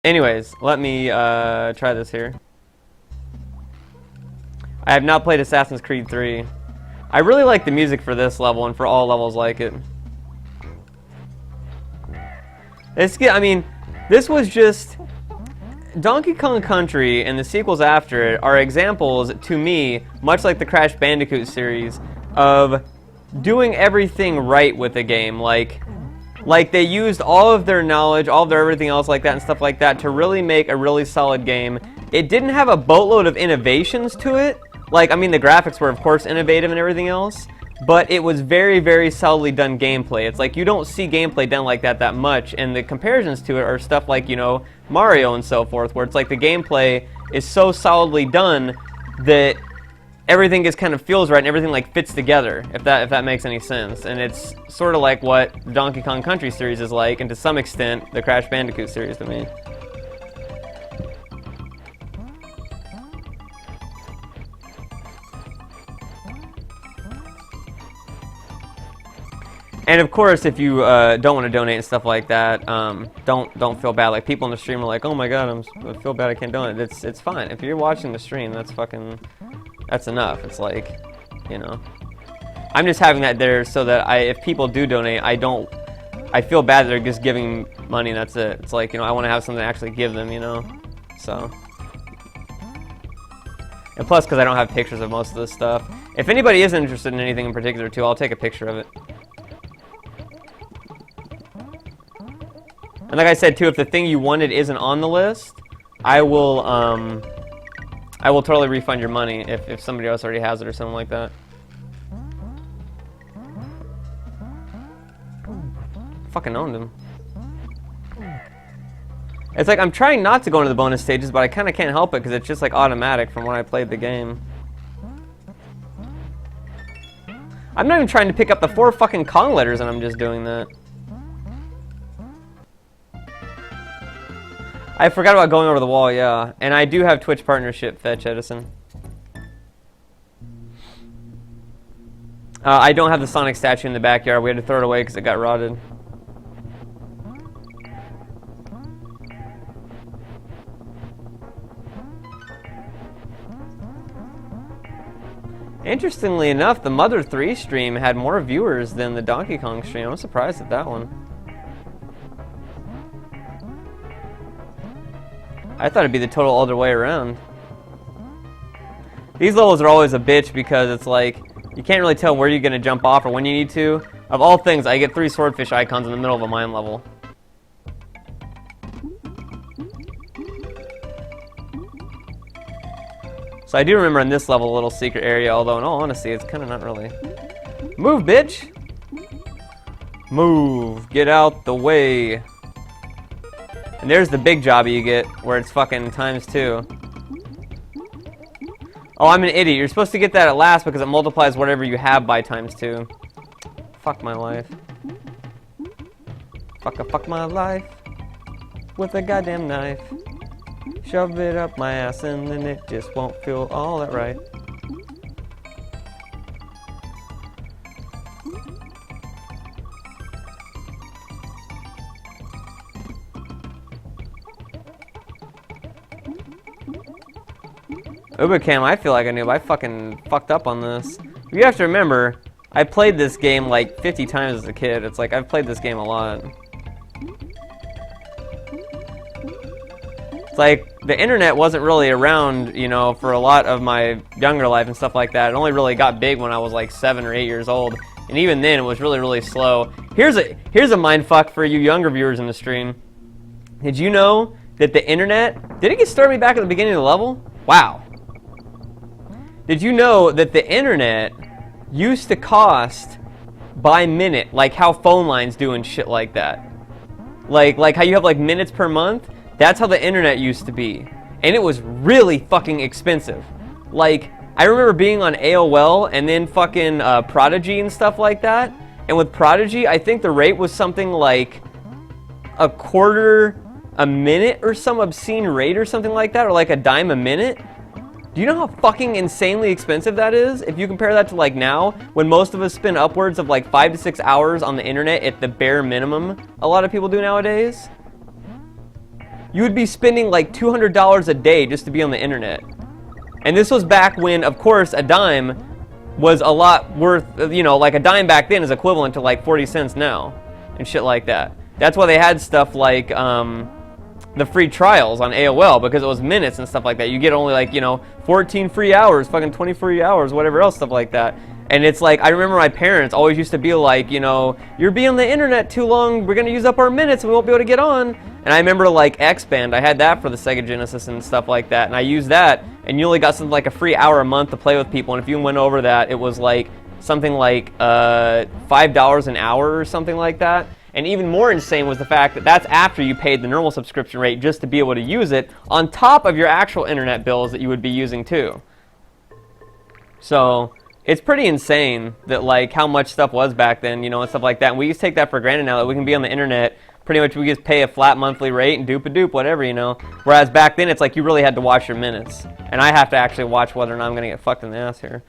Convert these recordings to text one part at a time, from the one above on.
Anyways, let me try this here. I have not played Assassin's Creed 3. I really like the music for this level and for all levels like it. I mean, this was just... Donkey Kong Country and the sequels after it are examples, to me, much like the Crash Bandicoot series, of doing everything right with the game. Like they used all of their knowledge, all of their everything else like that and stuff like that to really make a really solid game. It didn't have a boatload of innovations to it. Like, I mean, the graphics were, of course, innovative and everything else, but it was very, very solidly done gameplay. It's like you don't see gameplay done like that much, and the comparisons to it are stuff like, you know, Mario and so forth, where it's like the gameplay is so solidly done that everything just kind of feels right and everything like fits together, if that makes any sense. And it's sort of like what the Donkey Kong Country series is like, and to some extent, the Crash Bandicoot series to me. And of course, if you don't want to donate and stuff like that, don't feel bad. Like, people in the stream are like, "Oh my God, I feel bad I can't donate." It's fine. If you're watching the stream, that's enough. It's like, you know, I'm just having that there so that if people do donate, I feel bad that they're just giving money and that's it. It's like, you know, I want to have something to actually give them, you know, so. And plus, because I don't have pictures of most of this stuff. If anybody is interested in anything in particular too, I'll take a picture of it. And like I said too, if the thing you wanted isn't on the list, I will totally refund your money if somebody else already has it or something like that. Fucking owned him. It's like I'm trying not to go into the bonus stages, but I kind of can't help it because it's just like automatic from when I played the game. I'm not even trying to pick up the 4 fucking Kong letters and I'm just doing that. I forgot about going over the wall, yeah. And I do have Twitch partnership, Fetch Edison. I don't have the Sonic statue in the backyard. We had to throw it away because it got rotted. Interestingly enough, the Mother 3 stream had more viewers than the Donkey Kong stream. I'm surprised at that one. I thought it'd be the total other way around. These levels are always a bitch because it's like, you can't really tell where you're going to jump off or when you need to. Of all things, I get 3 swordfish icons in the middle of a mine level. So I do remember in this level a little secret area, although in all honesty, it's kind of not really. Move, bitch! Move! Get out the way! And there's the big job you get, where it's fucking ×2. Oh, I'm an idiot. You're supposed to get that at last because it multiplies whatever you have by ×2. Fuck my life. Fuck my life. With a goddamn knife. Shove it up my ass and then it just won't feel all that right. Ubicam, I feel like I knew, but I fucking fucked up on this. You have to remember, I played this game like 50 times as a kid. It's like, I've played this game a lot. It's like, the internet wasn't really around, you know, for a lot of my younger life and stuff like that. It only really got big when I was like 7 or 8 years old. And even then, it was really, really slow. Here's a mindfuck for you younger viewers in the stream. Did you know that the internet, did it get started back at the beginning of the level? Wow. Did you know that the internet used to cost by minute, like how phone lines do and shit like that? Like how you have like minutes per month? That's how the internet used to be. And it was really fucking expensive. Like, I remember being on AOL and then fucking Prodigy and stuff like that. And with Prodigy, I think the rate was something like $0.25 a minute or some obscene rate or something like that, or like $0.10 a minute. Do you know how fucking insanely expensive that is? If you compare that to like now, when most of us spend upwards of like 5 to 6 hours on the internet at the bare minimum, a lot of people do nowadays. you would be spending like $200 a day just to be on the internet. And this was back when, of course, a dime was a lot worth, you know, like a dime back then is equivalent to like 40 cents now and shit like that. That's why they had stuff like the free trials on AOL, because it was minutes and stuff like that. You get only like, you know, 14 free hours, fucking 20 free hours, whatever else, stuff like that. And it's like, I remember my parents always used to be like, you know, you're being on the internet too long, we're going to use up our minutes and we won't be able to get on. And I remember like X-Band, I had that for the Sega Genesis and stuff like that, and I used that, and you only got something like a free hour a month to play with people, and if you went over that, it was like something like $5 an hour or something like that. And even more insane was the fact that that's after you paid the normal subscription rate just to be able to use it, on top of your actual internet bills that you would be using too. So it's pretty insane that like how much stuff was back then, you know, and stuff like that. And we just take that for granted now that we can be on the internet. Pretty much we just pay a flat monthly rate and doop-a-doop, whatever, you know. Whereas back then it's like you really had to watch your minutes. And I have to actually watch whether or not I'm going to get fucked in the ass here.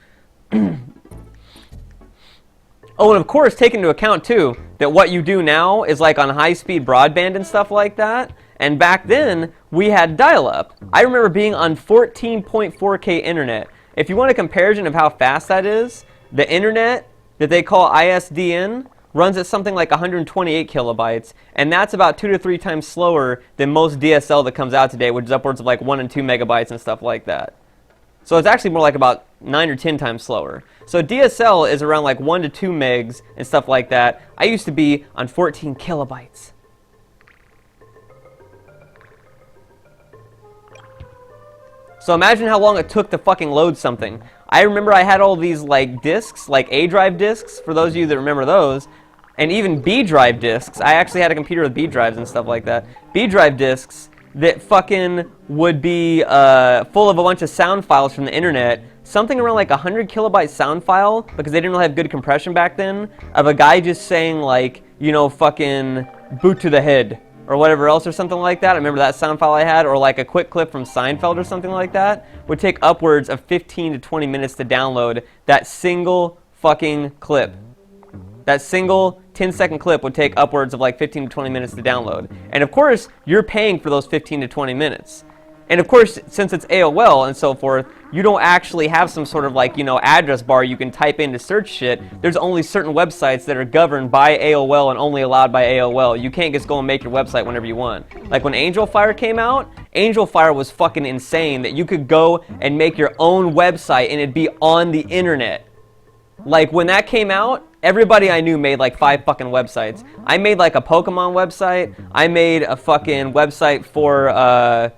Oh, and of course, take into account, too, that what you do now is like on high-speed broadband and stuff like that. And back then, we had dial-up. I remember being on 14.4K internet. If you want a comparison of how fast that is, the internet that they call ISDN runs at something like 128 kilobytes, and that's about 2 to 3 times slower than most DSL that comes out today, which is upwards of like 1 and 2 megabytes and stuff like that. So it's actually more like about 9 or 10 times slower. So DSL is around like 1 to 2 megs and stuff like that. I used to be on 14 kilobytes. So imagine how long it took to fucking load something. I remember I had all these like discs, like A drive discs, for those of you that remember those, and even B drive discs. I actually had a computer with B drives and stuff like that. B drive discs that fucking would be full of a bunch of sound files from the internet, something around like 100 kilobyte sound file, because they didn't really have good compression back then, of a guy just saying like, you know, fucking boot to the head, or whatever else, or something like that. I remember that sound file I had, or like a quick clip from Seinfeld or something like that, would take upwards of 15 to 20 minutes to download that single fucking clip. That single 10-second clip would take upwards of like 15 to 20 minutes to download. And of course, you're paying for those 15 to 20 minutes. And of course, since it's AOL and so forth, you don't actually have some sort of like, you know, address bar you can type in to search shit. There's only certain websites that are governed by AOL and only allowed by AOL. You can't just go and make your website whenever you want. Like when Angel Fire came out, Angel Fire was fucking insane that you could go and make your own website and it'd be on the internet. Like when that came out, everybody I knew made like 5 fucking websites. I made like a Pokemon website. I made a fucking website for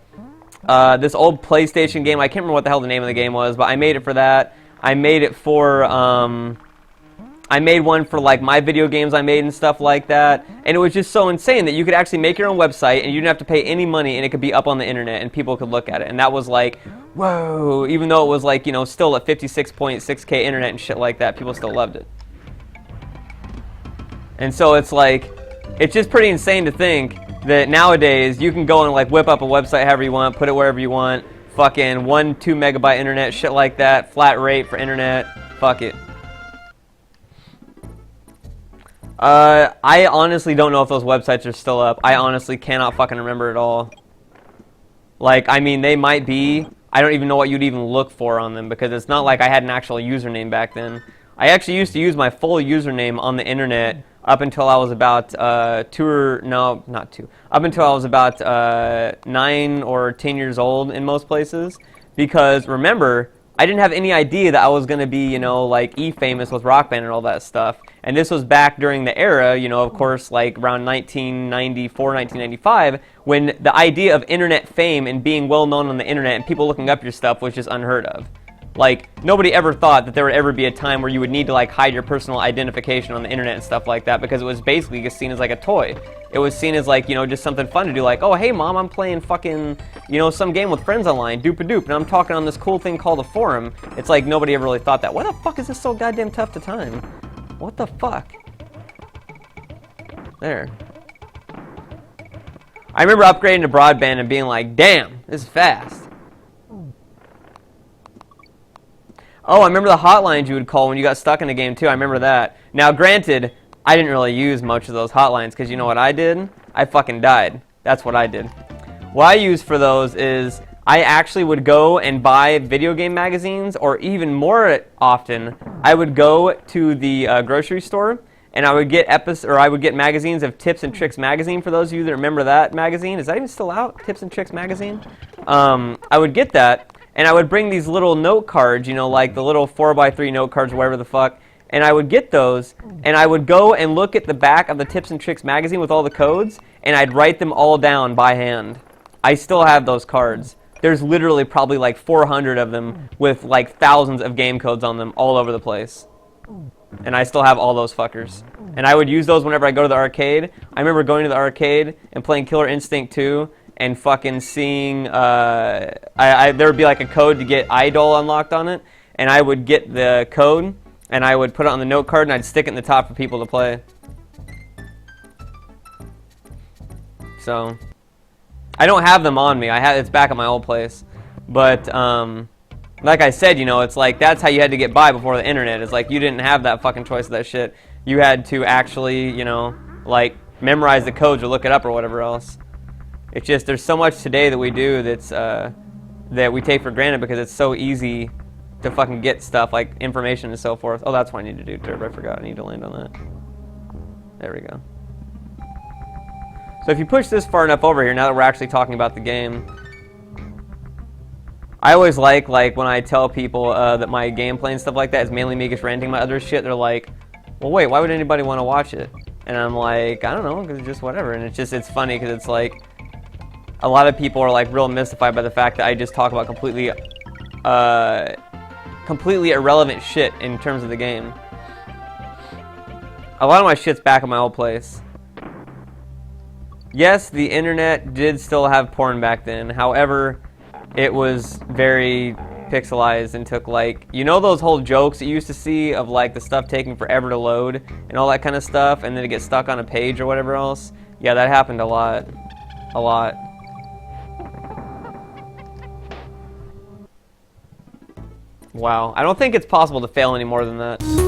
this old PlayStation game. I can't remember what the hell the name of the game was, but I made it for that. I made it for, I made one for like my video games I made and stuff like that. And it was just so insane that you could actually make your own website and you didn't have to pay any money and it could be up on the internet and people could look at it. And that was like, whoa, even though it was like, you know, still at 56.6K internet and shit like that, people still loved it. And so it's like, it's just pretty insane to think that nowadays you can go and like whip up a website however you want, put it wherever you want, fucking 1-2 megabyte internet, shit like that, flat rate for internet, fuck it. I honestly don't know if those websites are still up. I honestly cannot fucking remember at all. Like, I mean, they might be. I don't even know what you'd even look for on them, because it's not like I had an actual username back then. I actually used to use my full username on the internet up until I was about up until I was about 9 or 10 years old in most places. Because remember, I didn't have any idea that I was going to be, you know, like E-famous with Rock Band and all that stuff. And this was back during the era, you know, of course, like around 1994, 1995, when the idea of internet fame and being well known on the internet and people looking up your stuff was just unheard of. Like, nobody ever thought that there would ever be a time where you would need to, like, hide your personal identification on the internet and stuff like that, because it was basically just seen as, like, a toy. It was seen as, like, you know, just something fun to do, like, oh, hey, Mom, I'm playing fucking, you know, some game with friends online, doop-a-doop, and I'm talking on this cool thing called a forum. It's like nobody ever really thought that. Why the fuck is this so goddamn tough to time? What the fuck? There. I remember upgrading to broadband and being like, damn, this is fast. Oh, I remember the hotlines you would call when you got stuck in a game, too. I remember that. Now, granted, I didn't really use much of those hotlines, because you know what I did? I fucking died. That's what I did. what I use for those is I actually would go and buy video game magazines, or even more often, I would go to the grocery store and I would get magazines of Tips and Tricks magazine. For those of you that remember that magazine, is that even still out? Tips and Tricks magazine. I would get that, and I would bring these little note cards, you know, like the little 4x3 note cards, whatever the fuck. And I would get those, and I would go and look at the back of the Tips and Tricks magazine with all the codes, and I'd write them all down by hand. I still have those cards. There's literally probably like 400 of them with like thousands of game codes on them all over the place. And I still have all those fuckers. And I would use those whenever I go to the arcade. I remember going to the arcade and playing Killer Instinct 2 and fucking seeing, there would be like a code to get Idol unlocked on it, and I would get the code and I would put it on the note card and I'd stick it in the top for people to play. So I don't have them on me. It's back at my old place. But like I said, you know, it's like that's how you had to get by before the internet. It's like you didn't have that fucking choice of that shit. You had to actually, you know, like memorize the codes or look it up or whatever else. It's just there's so much today that we do that's that we take for granted because it's so easy to fucking get stuff like information and so forth. Oh, that's what I need to do, Turb. I forgot. I need to land on that. There we go. So if you push this far enough over here, now that we're actually talking about the game, I always like when I tell people that my gameplay and stuff like that is mainly me just ranting my other shit, they're like, well, wait, why would anybody want to watch it? And I'm like, I don't know, because it's just whatever. And it's funny because it's like, a lot of people are like real mystified by the fact that I just talk about completely irrelevant shit in terms of the game. A lot of my shit's back at my old place. Yes, the internet did still have porn back then. However, it was very pixelized and took like, you know those whole jokes that you used to see of like the stuff taking forever to load and all that kind of stuff, and then it gets stuck on a page or whatever else? Yeah, that happened a lot. A lot. Wow. I don't think it's possible to fail any more than that.